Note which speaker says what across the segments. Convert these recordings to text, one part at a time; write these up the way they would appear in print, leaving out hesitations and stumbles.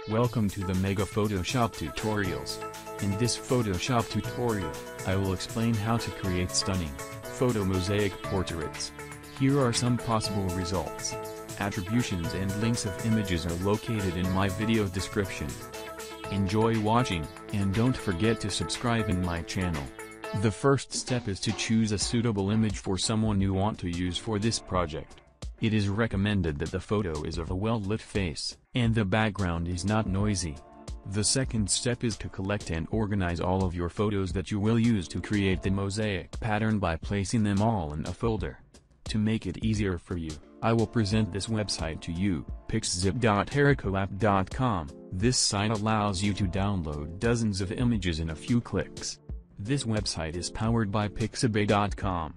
Speaker 1: Welcome to the Mega Photoshop Tutorials. In this Photoshop tutorial, I will explain how to create stunning photo mosaic portraits. Here are some possible results. Attributions and links of images are located in my video description. Enjoy watching, and don't forget to subscribe in my channel. The first step is to choose a suitable image for someone you want to use for this project. It is recommended that the photo is of a well-lit face, and the background is not noisy. The second step is to collect and organize all of your photos that you will use to create the mosaic pattern by placing them all in a folder. To make it easier for you, I will present this website to you, pix-zip.haricoapp.com. This site allows you to download dozens of images in a few clicks. This website is powered by pix-zip.com.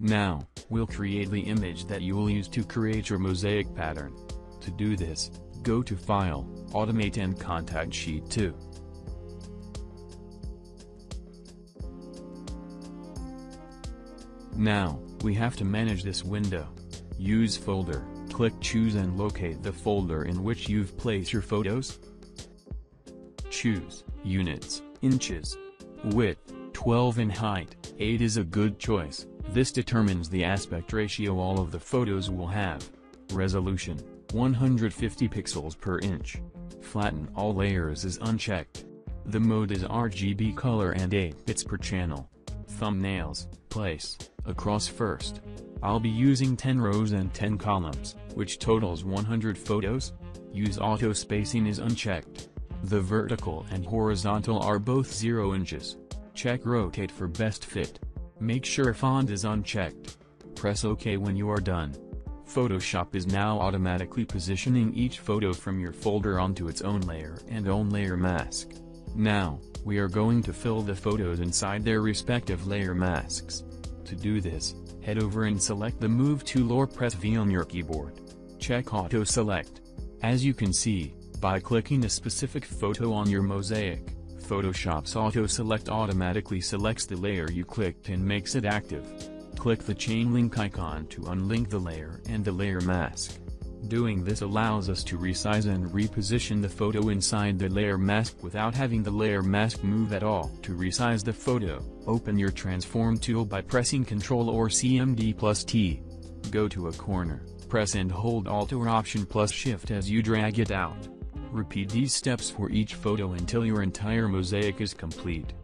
Speaker 1: Now, we'll create the image that you will use to create your mosaic pattern. To do this, go to File, Automate and Contact Sheet 2. Now, we have to manage this window. Use Folder, click Choose and locate the folder in which you've placed your photos. Choose Units, Inches. Width, 12 and height, 8 is a good choice. This determines the aspect ratio all of the photos will have. Resolution, 150 pixels per inch. Flatten all layers is unchecked. The mode is RGB color and 8 bits per channel. Thumbnails, place, across first. I'll be using 10 rows and 10 columns, which totals 100 photos. Use auto spacing is unchecked. The vertical and horizontal are both 0 inches. Check rotate for best fit. Make sure font is unchecked. Press OK when you are done. Photoshop is now automatically positioning each photo from your folder onto its own layer and own layer mask. Now, we are going to fill the photos inside their respective layer masks. To do this, head over and select the Move tool or press V on your keyboard. Check Auto Select. As you can see, by clicking a specific photo on your mosaic, Photoshop's Auto Select automatically selects the layer you clicked and makes it active. Click the chain link icon to unlink the layer and the layer mask. Doing this allows us to resize and reposition the photo inside the layer mask without having the layer mask move at all. To resize the photo, open your Transform tool by pressing Ctrl or CMD+T. Go to a corner, press and hold Alt or Option plus Shift as you drag it out. Repeat these steps for each photo until your entire mosaic is complete.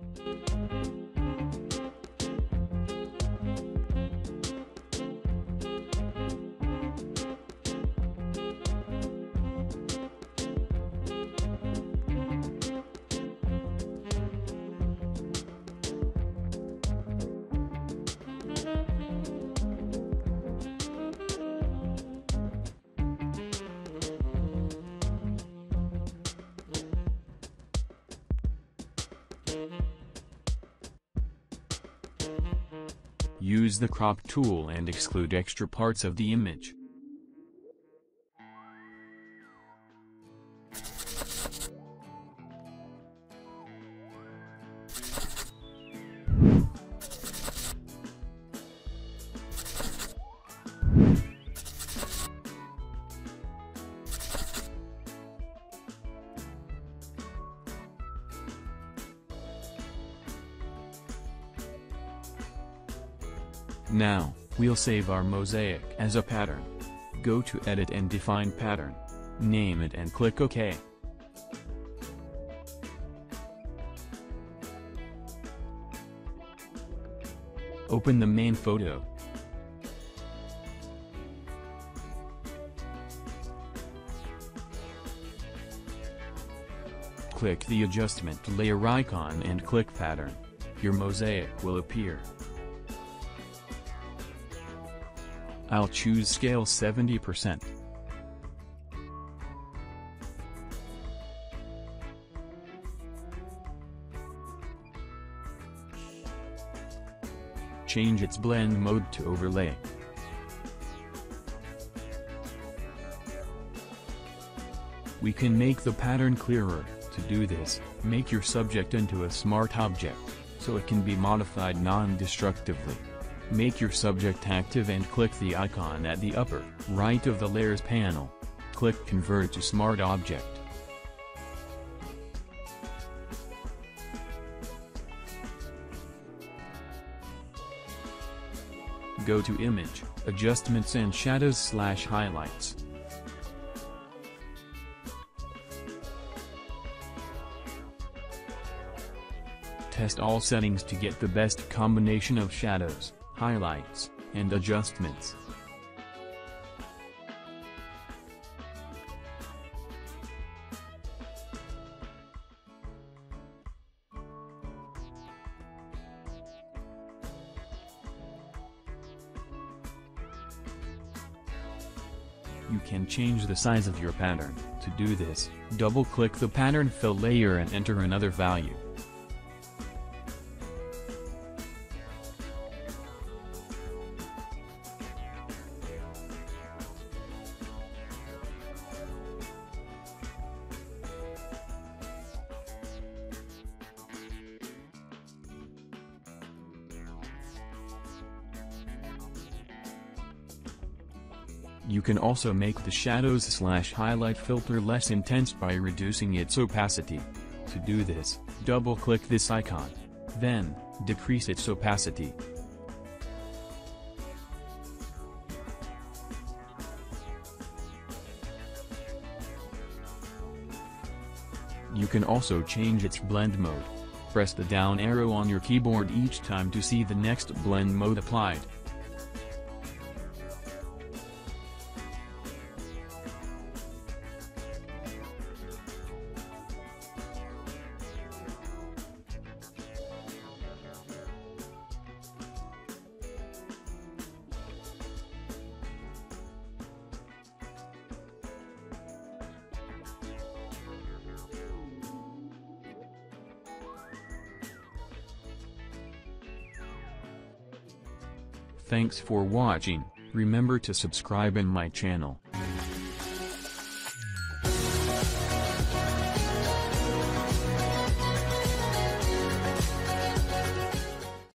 Speaker 1: Use the crop tool and exclude extra parts of the image. Now, we'll save our mosaic as a pattern. Go to Edit and Define Pattern. Name it and click OK. Open the main photo. Click the adjustment layer icon and click pattern. Your mosaic will appear. I'll choose scale 70%. Change its blend mode to overlay. We can make the pattern clearer. To do this, make your subject into a smart object, so it can be modified non-destructively. Make your subject active and click the icon at the upper right of the Layers panel. Click Convert to Smart Object. Go to Image, Adjustments and Shadows/Highlights. Test all settings to get the best combination of shadows, highlights, and adjustments. You can change the size of your pattern. To do this, double-click the pattern fill layer and enter another value. You can also make the shadows/highlight filter less intense by reducing its opacity. To do this, double-click this icon. Then, decrease its opacity. You can also change its blend mode. Press the down arrow on your keyboard each time to see the next blend mode applied. Thanks for watching. Remember to subscribe in my channel.